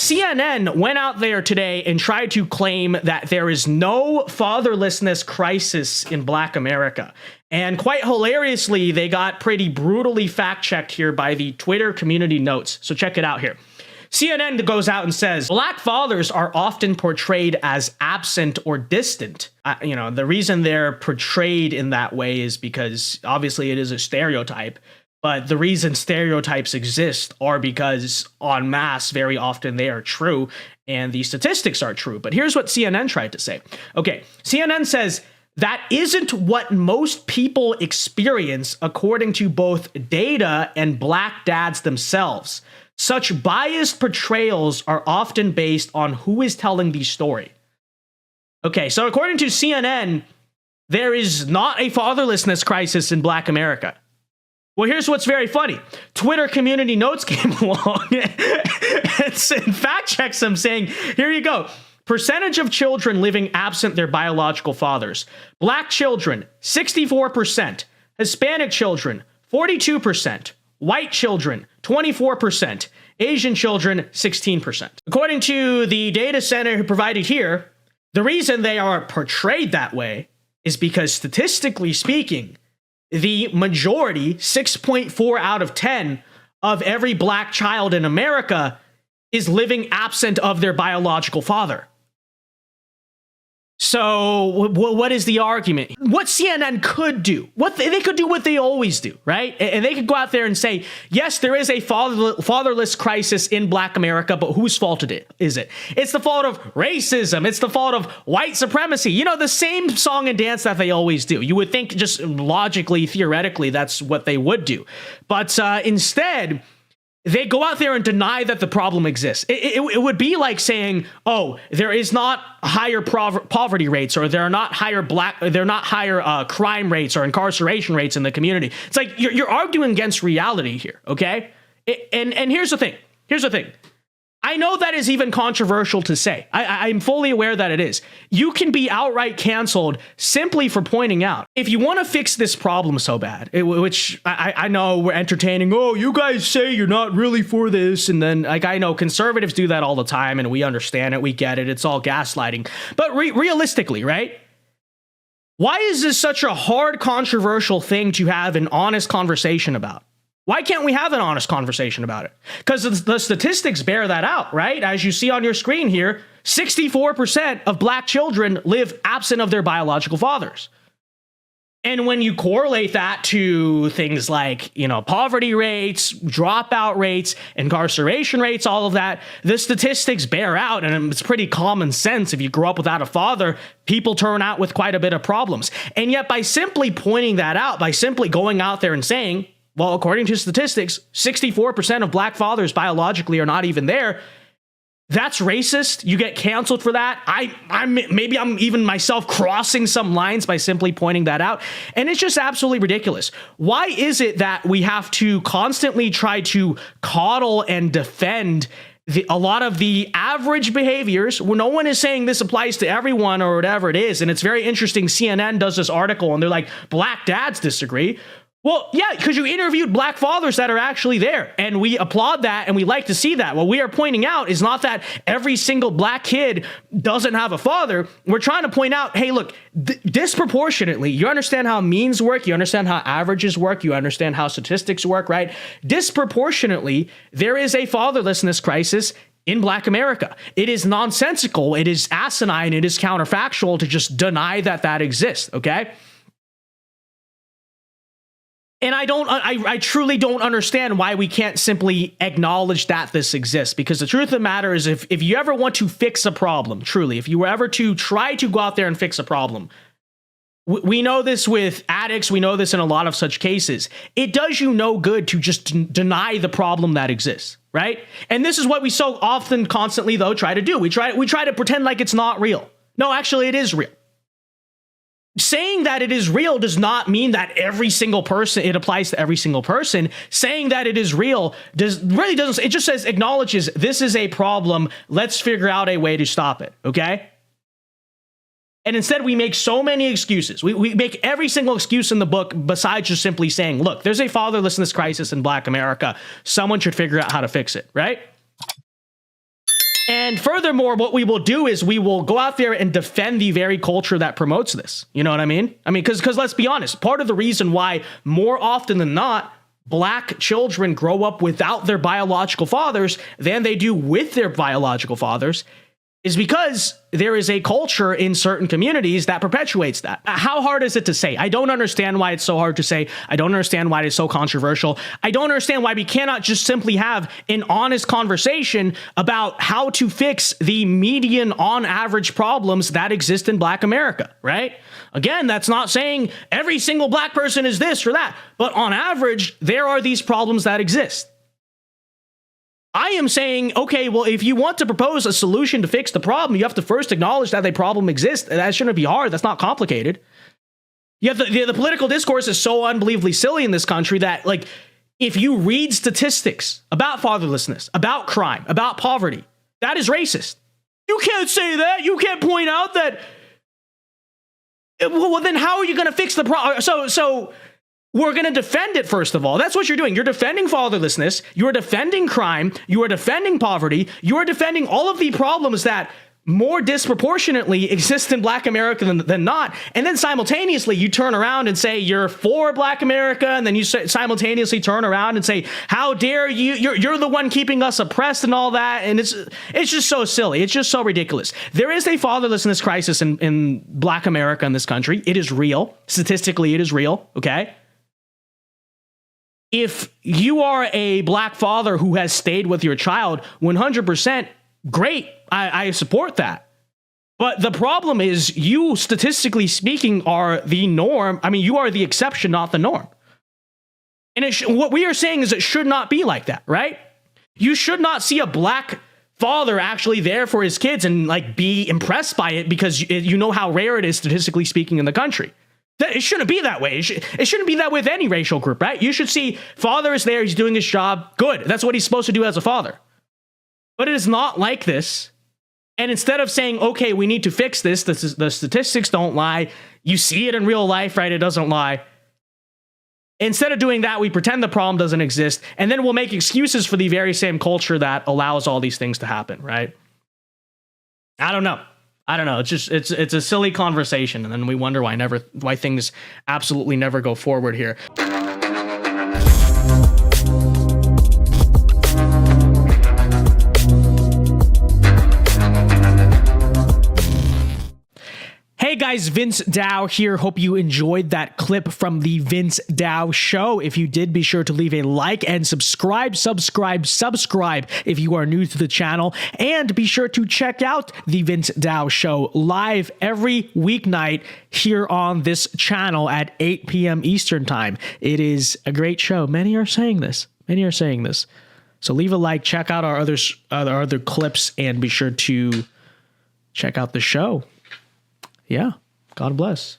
CNN went out there today and tried to claim that there is no fatherlessness crisis in Black America. And quite hilariously, they got pretty brutally fact-checked here by the Twitter community notes. So check it out here. CNN goes out and says, Black fathers are often portrayed as absent or distant. The reason they're portrayed in that way is because obviously it is a stereotype. But the reason stereotypes exist are because en masse, very often they are true and the statistics are true. But here's what CNN tried to say. Okay, CNN says that isn't what most people experience according to both data and Black dads themselves. Such biased portrayals are often based on who is telling the story. Okay, so according to CNN, there is not a fatherlessness crisis in Black America. Well, here's what's very funny. Twitter community notes came along and fact checks them saying, here you go. Percentage of children living absent their biological fathers. Black children, 64%. Hispanic children, 42%. White children, 24%. Asian children, 16%. According to the data center who provided here, the reason they are portrayed that way is because statistically speaking, the majority, 6.4 out of 10 of every Black child in America is living absent of their biological father. So what is the argument? What CNN could do, they could do what they always do, right? And they could go out there and say, yes, there is a fatherless crisis in Black America, but whose fault is it? It's the fault of racism. It's the fault of white supremacy. You know, the same song and dance that they always do. You would think just logically, theoretically, that's what they would do. But instead, they go out there and deny that the problem exists. It would be like saying, oh, there is not higher poverty rates, or there are not higher crime rates or incarceration rates in the community. It's like you're arguing against reality here, okay? And here's the thing. I know that is even controversial to say. I'm fully aware that it is. You can be outright canceled simply for pointing out. If you want to fix this problem so bad, which I know we're entertaining, oh, you guys say you're not really for this. And then, like, I know conservatives do that all the time, and we understand it. We get it. It's all gaslighting. But realistically, right? Why is this such a hard, controversial thing to have an honest conversation about? Why can't we have an honest conversation about it? Because the statistics bear that out, right? As you see on your screen here, 64% of Black children live absent of their biological fathers. And when you correlate that to things like, poverty rates, dropout rates, incarceration rates, all of that, the statistics bear out, and it's pretty common sense. If you grow up without a father, people turn out with quite a bit of problems. And yet by simply pointing that out, by simply going out there and saying, well, according to statistics, 64% of Black fathers biologically are not even there. That's racist. You get canceled for that. Maybe I'm even myself crossing some lines by simply pointing that out. And it's just absolutely ridiculous. Why is it that we have to constantly try to coddle and defend a lot of the average behaviors where no one is saying this applies to everyone or whatever it is? And it's very interesting. CNN does this article and they're like, Black dads disagree. Well, yeah, because you interviewed Black fathers that are actually there, and we applaud that, and we like to see that. What we are pointing out is not that every single Black kid doesn't have a father. We're trying to point out, hey, look, disproportionately, you understand how means work, you understand how averages work, you understand how statistics work, right? Disproportionately, there is a fatherlessness crisis in Black America. It is nonsensical, it is asinine, it is counterfactual to just deny that that exists, okay? And I truly don't understand why we can't simply acknowledge that this exists, because the truth of the matter is if you ever want to fix a problem, truly, if you were ever to try to go out there and fix a problem, we know this with addicts, we know this in a lot of such cases, it does you no good to just deny the problem that exists, right? And this is what we so often constantly, though, try to do. We try to pretend like it's not real. No, actually, it is real. Saying that it is real does not mean that every single person, it applies to every single person. Saying that it is real really doesn't, it just says acknowledges this is a problem. Let's figure out a way to stop it. Okay. And instead we make so many excuses. We make every single excuse in the book besides just simply saying, look, there's a fatherlessness crisis in Black America. Someone should figure out how to fix it. Right. And furthermore, what we will do is we will go out there and defend the very culture that promotes this. You know what I mean? Because let's be honest, part of the reason why more often than not, Black children grow up without their biological fathers than they do with their biological fathers is because there is a culture in certain communities that perpetuates that. How hard is it to say? I don't understand why it's so hard to say. I don't understand why it's so controversial. I don't understand why we cannot just simply have an honest conversation about how to fix the median on average problems that exist in Black America, right? Again, that's not saying every single Black person is this or that, but on average, there are these problems that exist. I am saying, okay, well, if you want to propose a solution to fix the problem, you have to first acknowledge that a problem exists. That shouldn't be hard. That's not complicated. You have the political discourse is so unbelievably silly in this country that, like, if you read statistics about fatherlessness, about crime, about poverty, that is racist. You can't say that. You can't point out that. Well, then how are you going to fix the problem? So we're going to defend it, first of all. That's what you're doing. You're defending fatherlessness. You're defending crime. You are defending poverty. You are defending all of the problems that more disproportionately exist in Black America than not. And then simultaneously, you turn around and say you're for Black America. And then you simultaneously turn around and say, how dare you? You're the one keeping us oppressed and all that. And it's just so silly. It's just so ridiculous. There is a fatherlessness crisis in Black America in this country. It is real. Statistically, it is real. Okay. If you are a Black father who has stayed with your child, 100%, great. I support that. But the problem is you, statistically speaking, are the norm. I mean, you are the exception, not the norm. And what we are saying is it should not be like that, right? You should not see a Black father actually there for his kids and like be impressed by it because you know how rare it is, statistically speaking, in the country. It shouldn't be that way. It shouldn't be that with any racial group, right? You should see father is there. He's doing his job. Good. That's what he's supposed to do as a father. But it is not like this. And instead of saying, okay, we need to fix this, the statistics don't lie. You see it in real life, right? It doesn't lie. Instead of doing that, we pretend the problem doesn't exist. And then we'll make excuses for the very same culture that allows all these things to happen, right? I don't know. It's a silly conversation, and then we wonder why things absolutely never go forward here. Hey guys, Vince Dao here. Hope you enjoyed that clip from the Vince Dao Show. If you did, be sure to leave a like and subscribe if you are new to the channel. And be sure to check out the Vince Dao Show live every weeknight here on this channel at 8 p.m. Eastern Time. It is a great show. Many are saying this. So leave a like, check out our other clips, and be sure to check out the show. Yeah. God bless.